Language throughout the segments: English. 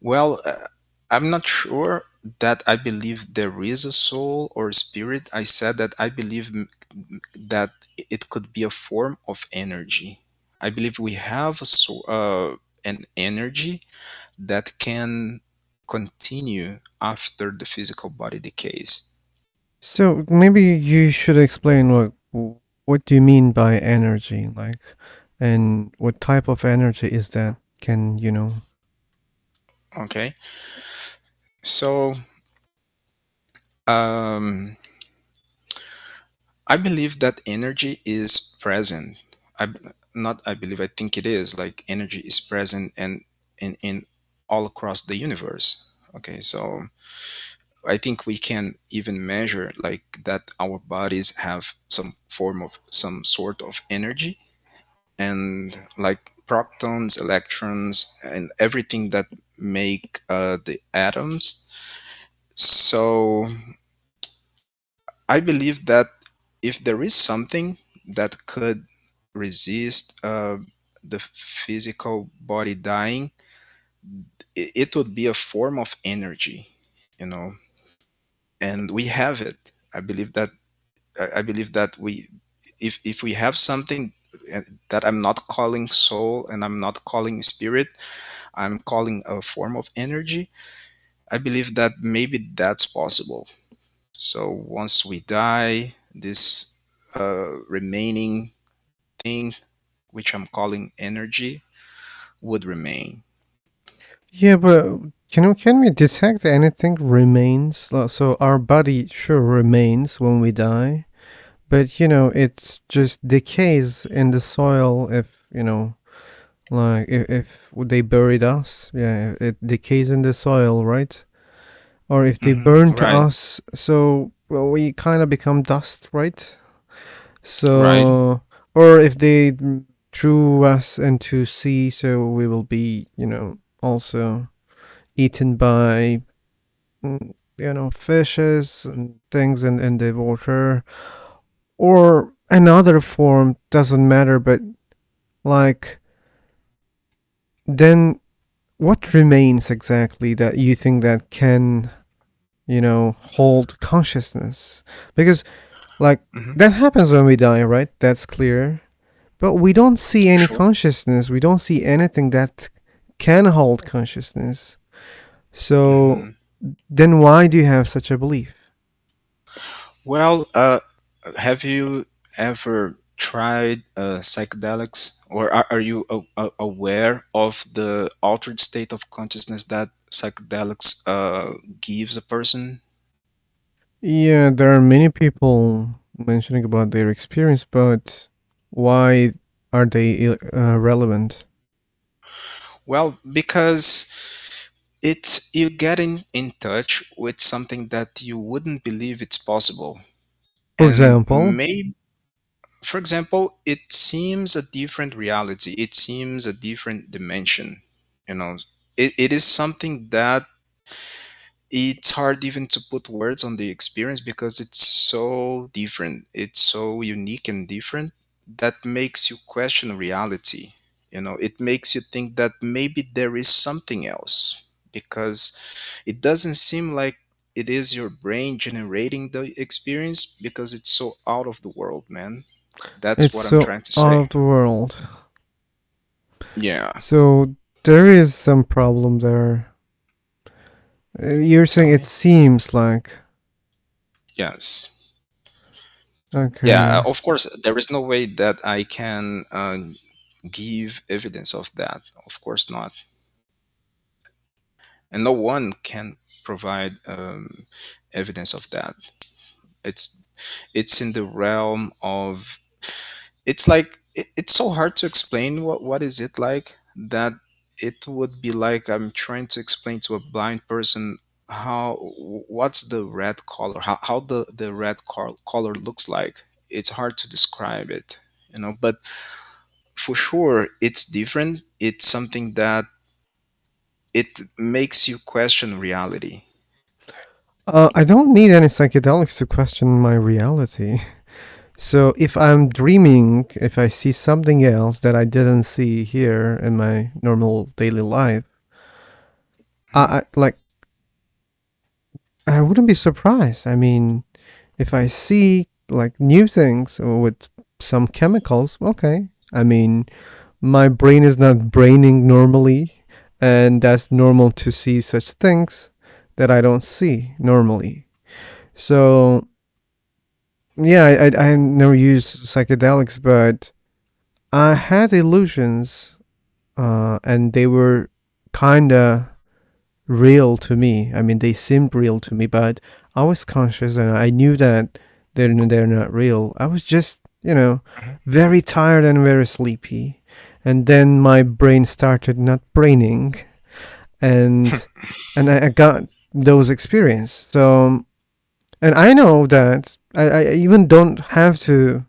Well, I'm not sure that I believe there is a soul or spirit. I said that I believe that it could be a form of energy. I believe we have an energy that can continue after the physical body decays. So maybe you should explain what do you mean by energy, like, and what type of energy is that? Can you know? Okay, so um, I believe that energy is present. I not I believe I think it is like energy is present and in all across the universe. Okay, so I think we can even measure like that our bodies have some form of some sort of energy and like protons, electrons, and everything that make the atoms. So I believe that if there is something that could resist the physical body dying, it would be a form of energy, you know, and we have it. I believe that I believe that if we have something that I'm not calling soul and I'm not calling spirit, I'm calling a form of energy. I believe that maybe that's possible. So once we die, this remaining thing, which I'm calling energy, would remain. Yeah, but can we detect anything remains? So our body sure remains when we die, but it just decays in the soil if like if they buried us. Yeah, it decays in the soil, right? Or if they burn to Right, us, so well, we kind of become dust, right? right. So, or if they threw us into sea, so we will be, also eaten by, fishes and things in the water, or another form, doesn't matter, but like, then what remains exactly that you think that can, hold consciousness? Because, like, Hmm. that happens when we die, right? That's clear. But we don't see any Sure. consciousness. We don't see anything that can hold consciousness. So Hmm. then why do you have such a belief? Well, have you ever tried psychedelics, or are you aware of the altered state of consciousness that psychedelics gives a person? Yeah, there are many people mentioning about their experience, but why are they relevant? Well, because it's you getting in touch with something that you wouldn't believe it's possible, For and example, maybe, for example, it seems a different reality. It seems a different dimension. You know, it is something that it's hard even to put words on the experience because it's so different. It's so unique and different that makes you question reality. You know, it makes you think that maybe there is something else because it doesn't seem like it is your brain generating the experience because it's so out of the world, man. That's it's what I'm so trying to out say. of the world. Yeah. So there is some problem there. You're saying Tell it me. seems like. Yes. Yeah, Okay. of course, there is no way that I can give evidence of that. Of course not. And no one can provide evidence of that. It's it's in the realm of it's like it's so hard to explain what is it like that it would be like I'm trying to explain to a blind person how what's the red color how the color looks like. It's hard to describe it, you know, but for sure it's different. It's something that it makes you question reality. I don't need any psychedelics to question my reality. So if I'm dreaming, if I see something else that I didn't see here in my normal daily life, Mhm. like I wouldn't be surprised. I mean, if I see like new things with some chemicals, okay. I mean, my brain is not braining normally, and that's normal to see such things that I don't see normally. So yeah, I never used psychedelics, but I had illusions, and they were kinda real to me. I mean, they seemed real to me, but I was conscious and I knew that they're not real. I was just, Mhm. very tired and very sleepy. And then my brain started not braining, and I got those experience. So, and I know that I even don't have to,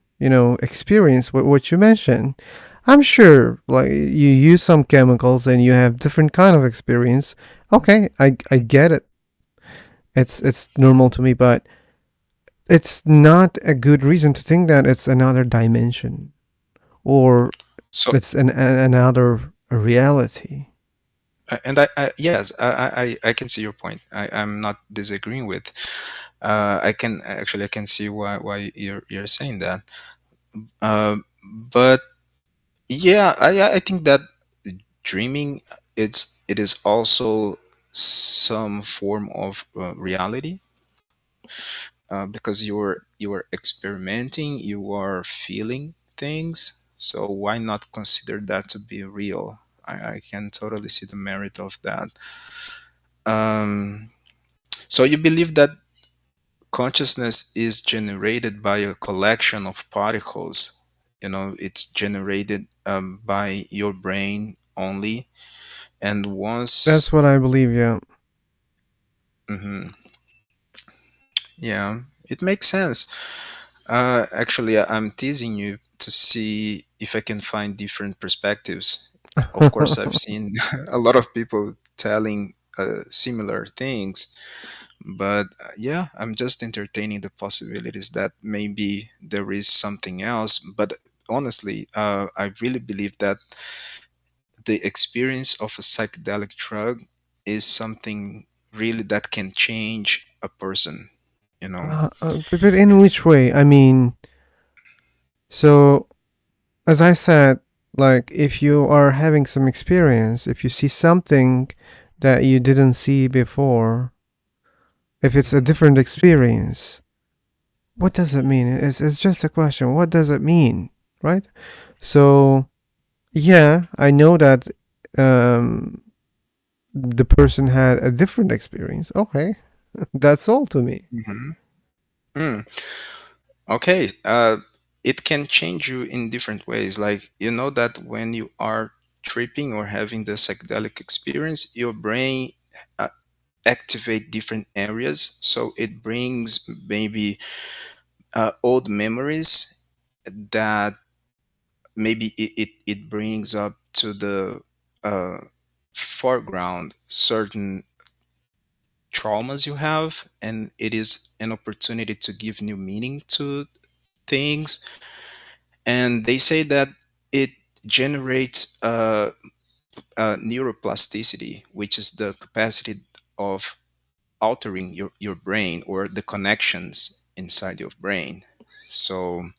experience what you mentioned. I'm sure, like you use some chemicals and you have different kind of experience. Okay, I get it. It's normal to me, but it's not a good reason to think that it's another dimension or So, it's another reality. and yes, I can see your point. I'm not disagreeing with. I can see why you're saying that. But yeah, I think that dreaming, it is also some form of reality, because you're experimenting, you are feeling things. So why not consider that to be real? I can totally see the merit of that. Um, so you believe that consciousness is generated by a collection of particles. It's generated by your brain only, and That's once. what I believe. Yeah. Mhm, yeah, it makes sense. Actually, I'm teasing you to see if I can find different perspectives. Of course, I've seen a lot of people telling similar things, but yeah, I'm just entertaining the possibilities that maybe there is something else. But honestly, I really believe that the experience of a psychedelic drug is something really that can change a person, you know. But in which way? I mean, so as I said, like if you are having some experience, if you see something that you didn't see before, if it's a different experience, what does it mean? It's just a question. What does it mean? Right? So, yeah, I know that um, the person had a different experience. Okay, that's all to me. Mhm. Mm. Okay, it can change you in different ways. Like, you know that when you are tripping or having the psychedelic experience, your brain uh, activate different areas. So it brings maybe old memories that maybe it brings up to the uh, foreground certain traumas you have, and it is an opportunity to give new meaning to things. And they say that it generates neuroplasticity, which is the capacity of altering your brain or the connections inside your brain. So,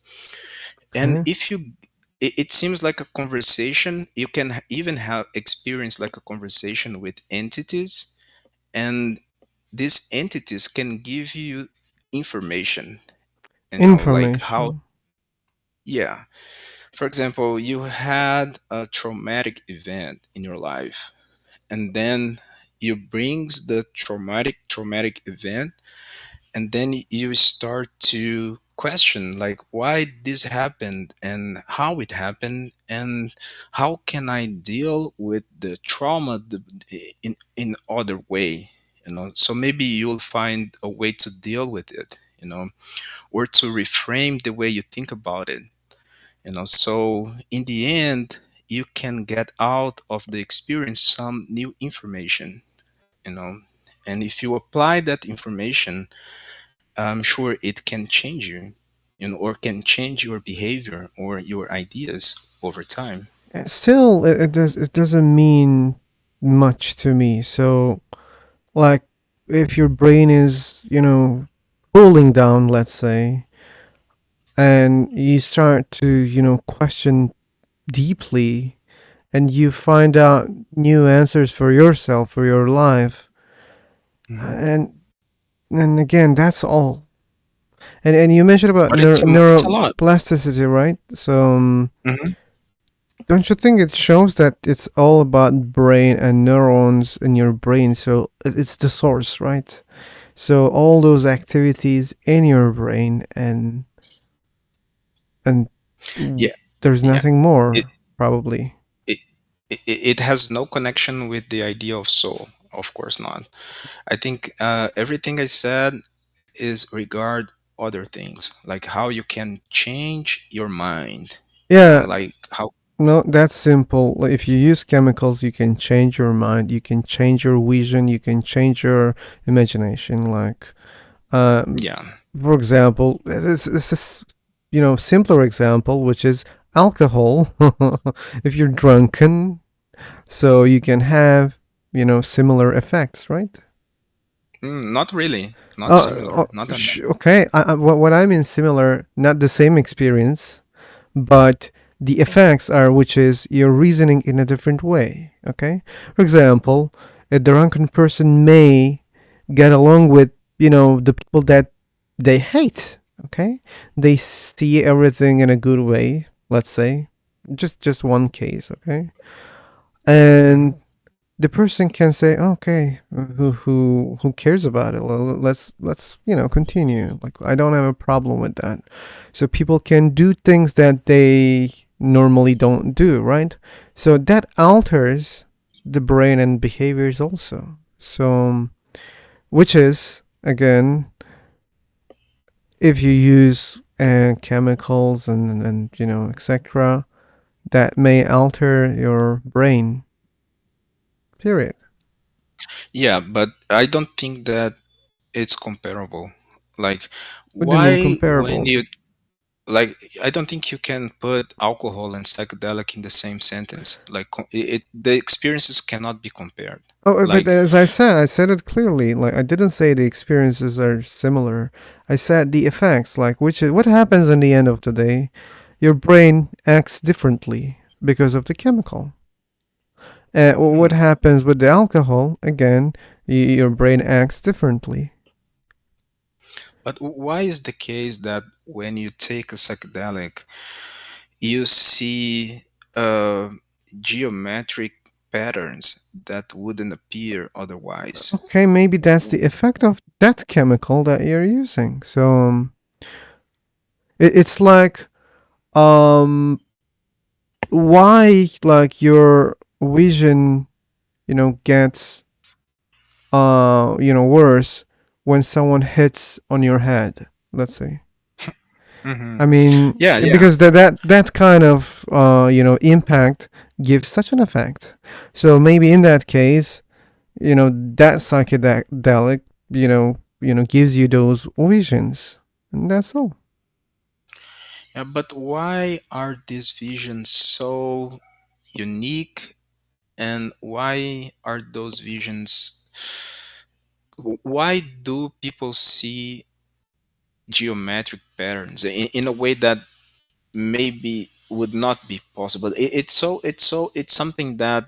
and Okay. if you, it seems like a conversation. You can even have experience like a conversation with entities, and these entities can give you information, like how. Information. Yeah, for example, you had a traumatic event in your life, and then you brings the traumatic event, and then you start to question like why this happened and how it happened, and how can I deal with the trauma in other way. So maybe you'll find a way to deal with it, or to reframe the way you think about it. So in the end, you can get out of the experience some new information. you know and if you apply that information, I'm sure it can change you, or can change your behavior or your ideas over time. Still, it doesn't mean much to me. So Like if your brain is, cooling down, let's say, and you start to, question deeply, and you find out new answers for yourself, for your life. Mhm. And again, that's all. And you mentioned about But it's a lot. neuroplasticity, right? So Hmm. don't you think it shows that it's all about brain and neurons in your brain? So it's the source, right? So all those activities in your brain, and Yeah, there's yeah. nothing It, more, probably. it it has no connection with the idea of soul. Of course not. I think everything I said is regard other things, like how you can change your mind, Yeah, like how. no, that's simple. Like, if you use chemicals, you can change your mind, you can change your vision, you can change your imagination. Like, um, Yeah. for example, this is, simpler example, which is alcohol. If you're drunken, so you can have, similar effects, right? Not really, not similar, not at all. Okay. What I mean similar, not the same experience, but the effects are, which is you're reasoning in a different way. Okay. For example, a drunken person may get along with, the people that they hate. Okay. They see everything in a good way. Let's say, just one case. Okay. And Mhm. the person can say, "Okay, who cares about it? Let's continue. Like I don't have a problem with that." So people can do things that they normally don't do, right? So that alters the brain and behaviors also. So which is again, if you use chemicals and etc., that may alter your brain. Period. Yeah, but I don't think that it's comparable. Like, What do you mean why when comparable? you like, I don't think you can put alcohol and psychedelic in the same sentence. Like, the experiences cannot be compared. Oh, but Like, as I said it clearly. Like I didn't say the experiences are similar. I said the effects, like which is what happens in the end of the day. Your brain acts differently because of the chemical. What hmm. happens with the alcohol? Again, your brain acts differently. But why is the case that when you take a psychedelic, you see uh, geometric patterns that wouldn't appear otherwise? Okay, maybe that's the effect of that chemical that you're using. So it's like um, why like your vision, gets worse when someone hits on your head, let's say. Hmm. I mean, Yeah, yeah. because that kind of impact gives such an effect. So maybe in that case, that psychedelic, gives you those visions, and that's all. Yeah, but why are these visions so unique, and why are those visions, why do people see geometric patterns in a way that maybe would not be possible? It's something that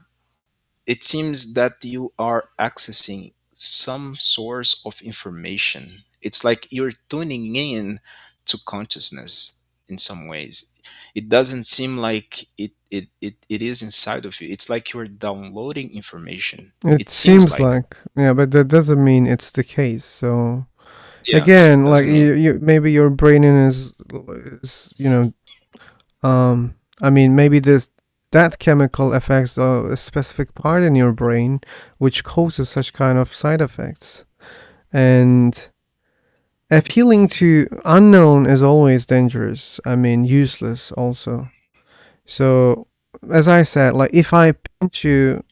it seems that you are accessing some source of information. It's like you're tuning in to consciousness in some ways. It doesn't seem like it is inside of you. It's like you're downloading information. It It seems seems like. like, yeah, but that doesn't mean it's the case. So Yes, again, like doesn't mean. you maybe your brain is I mean, maybe this that chemical affects a specific part in your brain, which causes such kind of side effects. And appealing to unknown is always dangerous. I mean, useless also. So, as I said, like if I pinch you,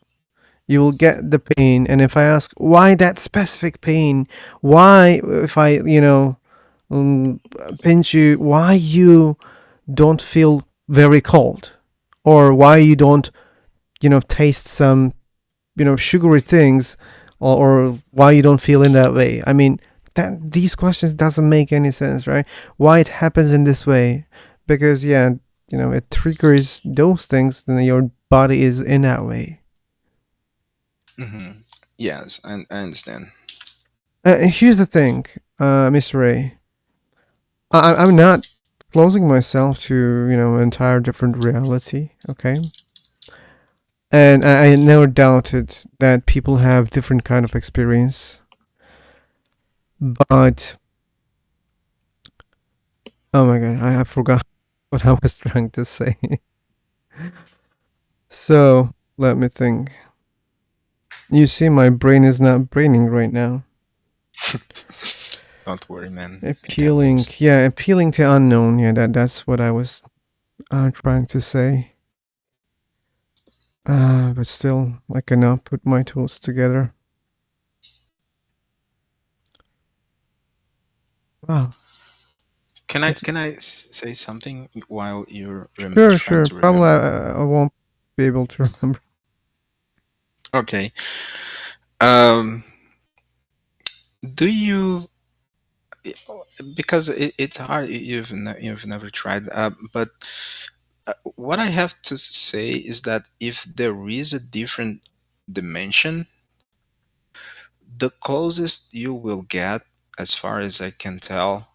you will get the pain. And if I ask why that specific pain, why if I um, pinch you, why you don't feel very cold, or why you don't taste some sugary things, or why you don't feel in that way. I mean, that these questions doesn't make any sense, right? Why it happens in this way? Because yeah, it triggers those things, and your body is in that way. Hmm. Yes, I understand. Here's the thing, Mr. Ray. I'm not closing myself to an entire different reality. Okay, and I never doubted that people have different kind of experience, but oh my god, I forgot what I was trying to say. So let me think. You see, my brain is not braining right now. Don't worry, man. It Appealing, happens. yeah, appealing to unknown. Yeah, that's what I was trying to say. But still, I cannot put my tools together. Wow. What? Can I say something while you're Sure, trying sure. to Probably remember? I won't be able to remember. Okay. Um, do you, because it's hard, you've never tried, but what I have to say is that if there is a different dimension, the closest you will get, as far as I can tell,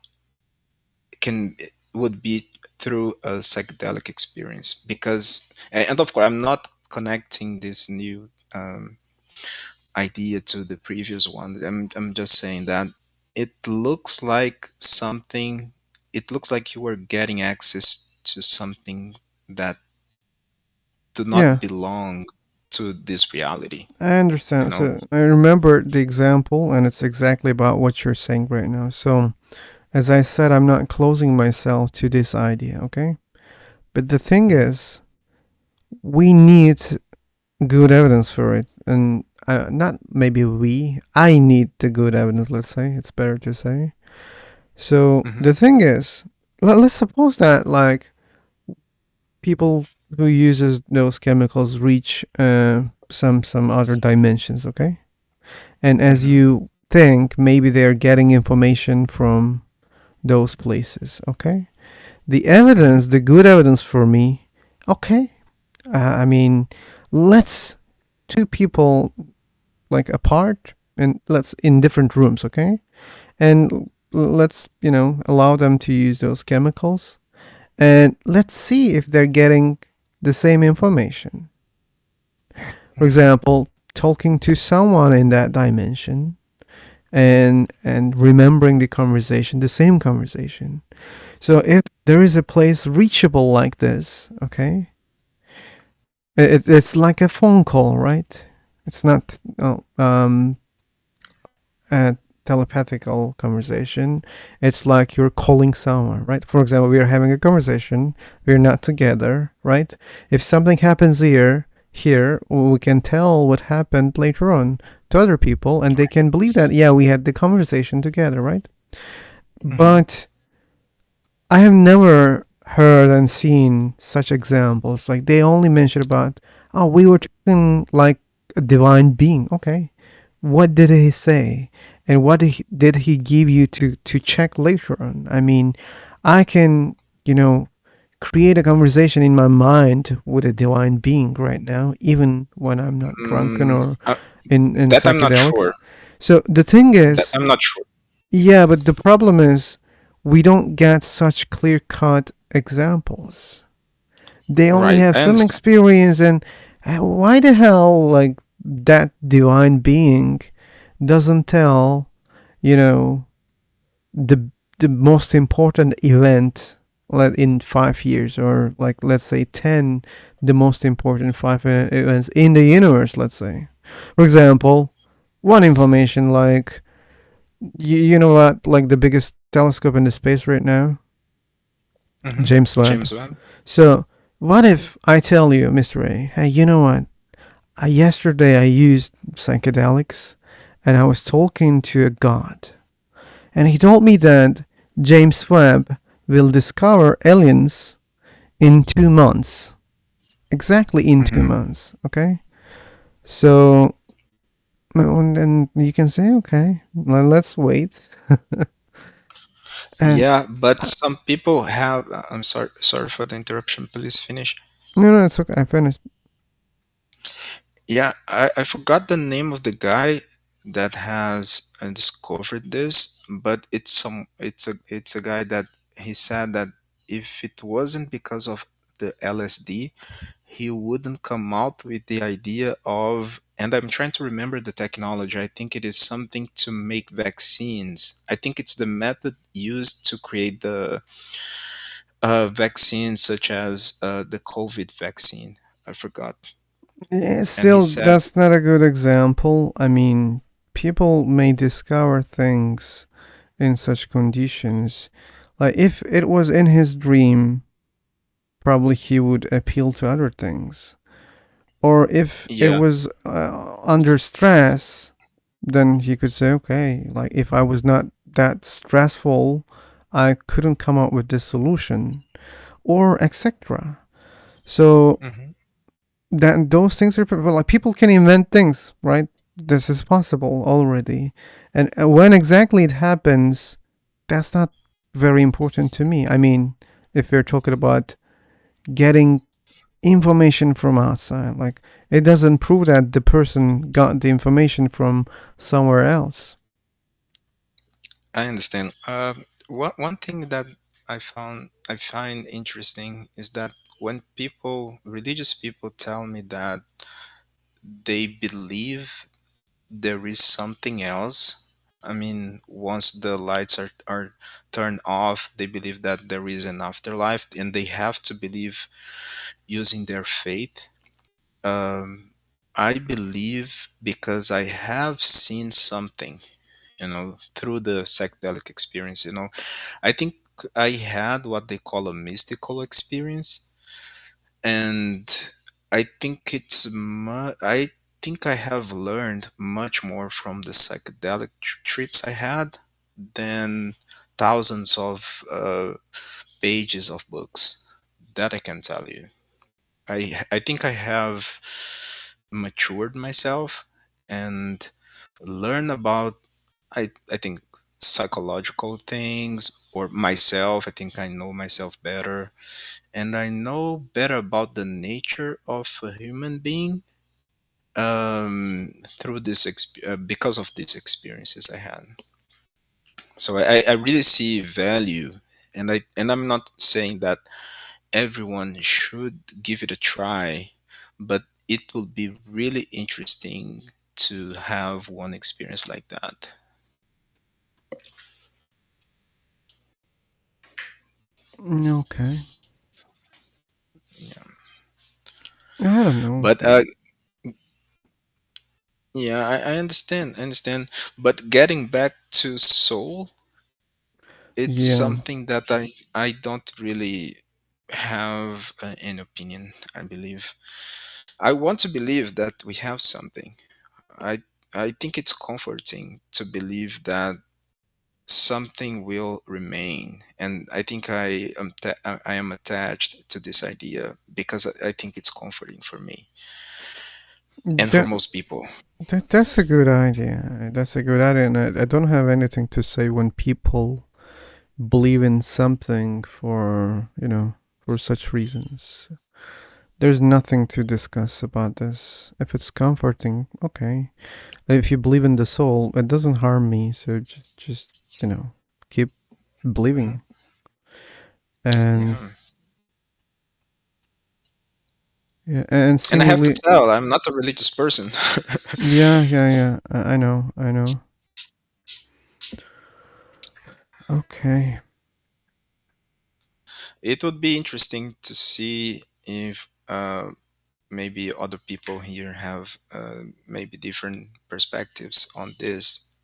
can would be through a psychedelic experience. Because, and of course, I'm not connecting this new idea to the previous one. I'm just saying that it looks like something. It looks like you are getting access to something that do not Yeah, belong to this reality. I You understand. know. So I remember the example, and it's exactly about what you're saying right now. So, as I said, I'm not closing myself to this idea, okay? But the thing Mhm. is, we need good evidence for it. And not maybe I need the good evidence, let's say. It's better to say. So, Mhm. the thing is, let's suppose that, like, people who uses those chemicals reach some other dimensions, okay? And as Mhm. you think, maybe they're getting information from those places, okay? The Mhm. evidence, the good evidence for me, okay. I mean, let's two people like apart and let's in different rooms, okay? And let's allow them to use those chemicals, and let's see if they're getting the same information. For Mhm. example, talking to someone in that dimension and remembering the conversation, the same conversation. So if there is a place reachable like this, okay, it's like a phone call, right? It's not a telepathical conversation. It's like you're calling someone, right? For example, we are having a conversation. We're not together, right? If something happens here, we can tell what happened later on to other people, and they can believe that yeah, we had the conversation together, right? Mhm. But I have never heard and seen such examples. Like they only mention about, oh, we were talking like a divine being. Okay, what did he say, and what did he give you to check later on? I mean, I can create a conversation in my mind with a divine being right now, even when I'm not drunken Mm, or in that I'm not sure. psychedelics. So the thing That is, I'm not sure. yeah, but the problem is we don't get such clear cut examples. They only Right. have I some understand. experience, and why the hell, like, that divine being doesn't tell, you know, the the most important event like in 5 years, or like let's say 10, the most important five events in the universe, let's say. For example, one information like you know what, like the biggest telescope in the space right now, Hmm. James Webb. James Webb. So what if I tell you, Mr. A, hey, you know what? Yesterday I used psychedelics, and I was talking to a god, and he told me that James Webb will discover aliens in 2 months. Exactly in two Hmm. months. Okay. So Well, and then you can say, okay, let's wait. And Yeah, but some people have. I'm sorry for the interruption. Please finish. no, no, it's okay. I finished. Yeah, I forgot the name of the guy that has discovered this, but it's a guy that he said that if it wasn't because of the LSD, he wouldn't come out with the idea of, and I'm trying to remember the technology. I think it is something to make vaccines. I think it's the method used to create the vaccines such as the COVID vaccine. I forgot. Yeah, And he still, said, that's not a good example. I mean, people may discover things in such conditions. Like, if it was in his dream, probably he would appeal to other things. Or if it yeah. was under stress, then he could say, okay, like if I was not that stressful, I couldn't come up with this solution, or etc. So Hmm. that those things are like people can invent things, right? This is possible already, and when exactly it happens, that's not very important to me. I mean, if you're talking about getting information from outside. Like it doesn't prove that the person got the information from somewhere else. I understand. One thing that I find interesting is that when religious people tell me that they believe there is something else. I mean, once the lights are turned off, they believe that there is an afterlife, and they have to believe using their faith. I believe because I have seen something, through the psychedelic experience. I think I had what they call a mystical experience, and I think I have learned much more from the psychedelic trips I had than thousands of pages of books. That I can tell you. I think I have matured myself and learn about, I think, psychological things or myself. I think I know myself better, and I know better about the nature of a human being through because of these experiences I had. So I really see value, and I'm not saying that everyone should give it a try, but it will be really interesting to have one experience like that. Okay. I don't know. But yeah, I understand. I understand. But getting back to soul, it's Yeah. something that I don't really have an opinion. I believe I want to believe that we have something. I I think it's comforting to believe that something will remain, and I think I am attached to this idea because I think it's comforting for me and for That, most people. that's a good idea. That's a good idea. And I don't have anything to say when people believe in something for, for such reasons. There's nothing to discuss about this. If it's comforting, okay. If you believe in the soul, it doesn't harm me. So just keep Mhm. believing. And Yeah. yeah, and And I have to seemingly, tell, I'm not a religious person. yeah, yeah, yeah. I know, I know. Okay. It would be interesting to see if maybe other people here have maybe different perspectives on this.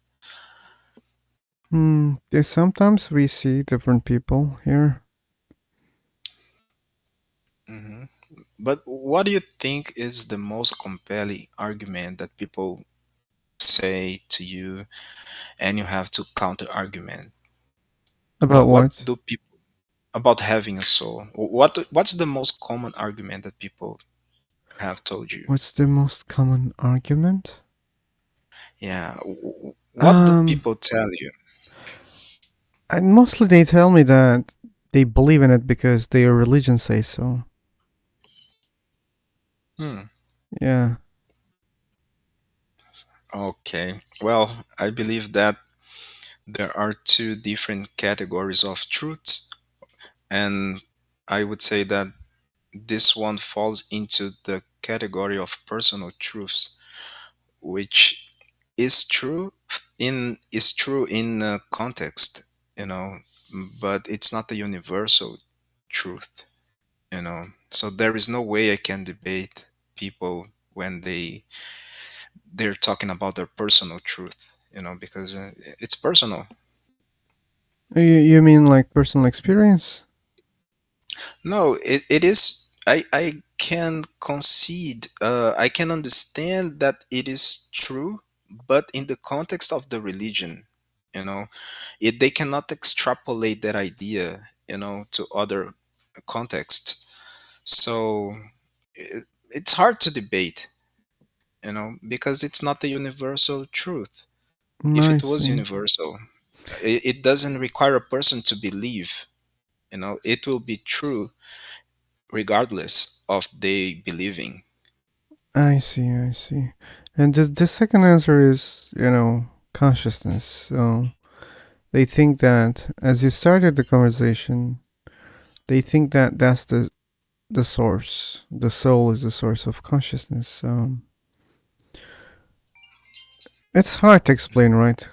Yeah, sometimes we see different people here. Hmm. But what do you think is the most compelling argument that people say to you, and you have to counter argument? About What what? do people about having a soul? What's the most common argument that people have told you? What's the most common argument? Yeah. What do Um, people tell you? and mostly they tell me that they believe in it because their religion says so. Hmm. Yeah. Okay. Well, I believe that there are two different categories of truths, and I would say that this one falls into the category of personal truths, which is true in context, you know, but it's not a universal truth, you know. So there is no way I can debate people when they're talking about their personal truth, you know, because it's personal. You mean like personal experience? No, it is. I can concede. I can understand that it is true, but in the context of the religion, you know, they cannot extrapolate that idea, you know, to other contexts. So it's hard to debate, you know, because it's not a universal truth. If I it was see. universal, it doesn't require a person to believe. You know, it will be true regardless of they believing. I see. I see. And the second answer is, consciousness. So they think that, as you started the conversation, they think that that's the source. The soul is the source of consciousness. It's hard to explain, right?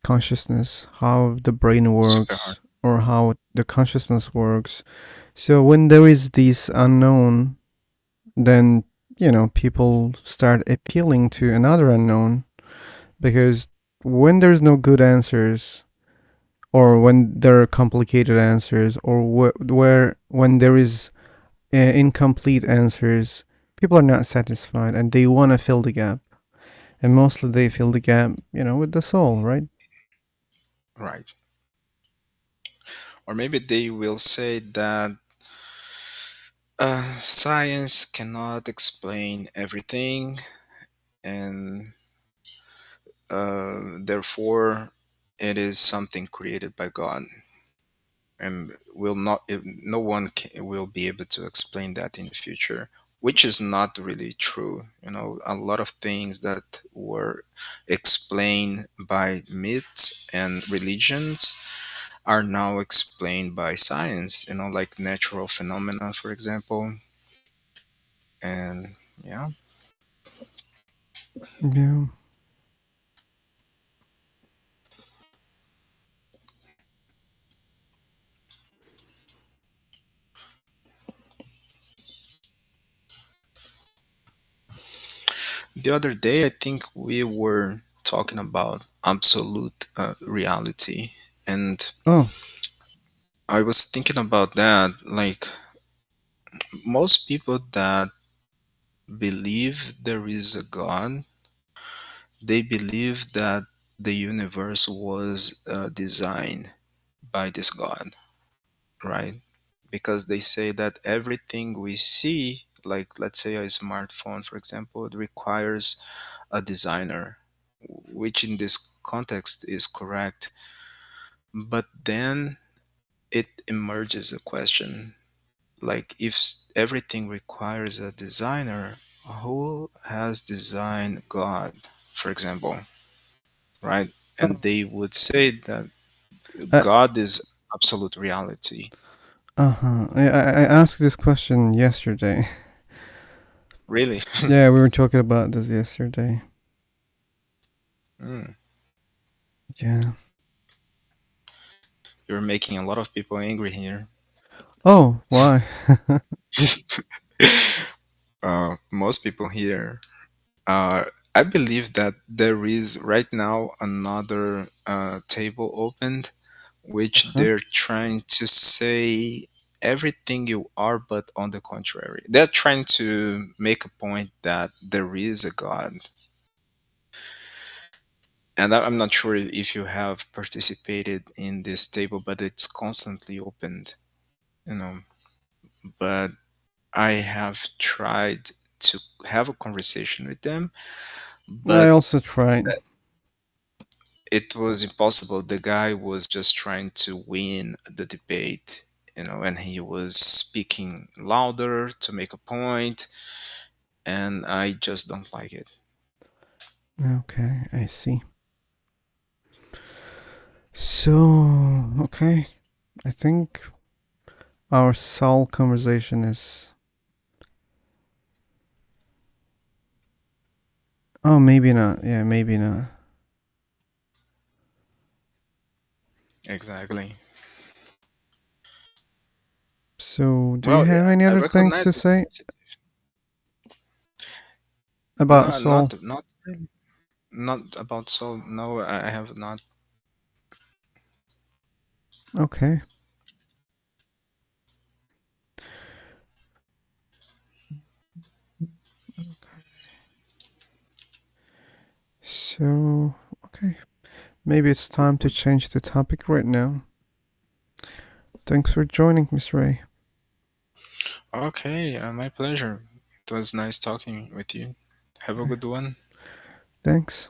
Consciousness, how the brain Super hard. works, or how the consciousness works. So when there is this unknown, then people start appealing to another unknown, because when there's no good answers, or when there are complicated answers, or where when there is incomplete answers, people are not satisfied and they want to fill the gap. And mostly they fill the gap, with the soul, right? Right. Or maybe they will say that science cannot explain everything, and therefore it is something created by God, and will not. No one will be able to explain that in the future, which is not really true. You know, a lot of things that were explained by myths and religions are now explained by science, you know, like natural phenomena, for example. And yeah, Yeah. the other day, I think we were talking about absolute reality. And Oh. I was thinking about that. Like, most people that believe there is a God, they believe that the universe was designed by this God, right? Because they say that everything we see, like let's say a smartphone, for example, it requires a designer, which in this context is correct. But then it emerges a question, like if everything requires a designer, who has designed God, for example, right? And Oh. they would say that Uh God is absolute reality. huh. I asked this question yesterday. Really? Yeah, we were talking about this yesterday. Mm. Yeah. You're making a lot of people angry here. Oh, why? Most people here, uh, I believe that there is right now another table opened, which Huh? they're trying to say everything you are, but on the contrary. They're trying to make a point that there is a God. And I'm not sure if you have participated in this table, but it's constantly opened, you know. But I have tried to have a conversation with them, I but also tried. it was impossible. The guy was just trying to win the debate, and he was speaking louder to make a point, and I just don't like it. Okay, I see. So, okay, I think our soul conversation is. Oh, maybe not. Yeah, maybe not. Exactly. So, do you Well, have any I other things recognize to it's say about no, soul? not about soul. No, I have not. Okay. So, okay. Maybe it's time to change the topic right now. Thanks for joining, Miss Ray. Okay, my pleasure. It was nice talking with you. Have a good one. Thanks.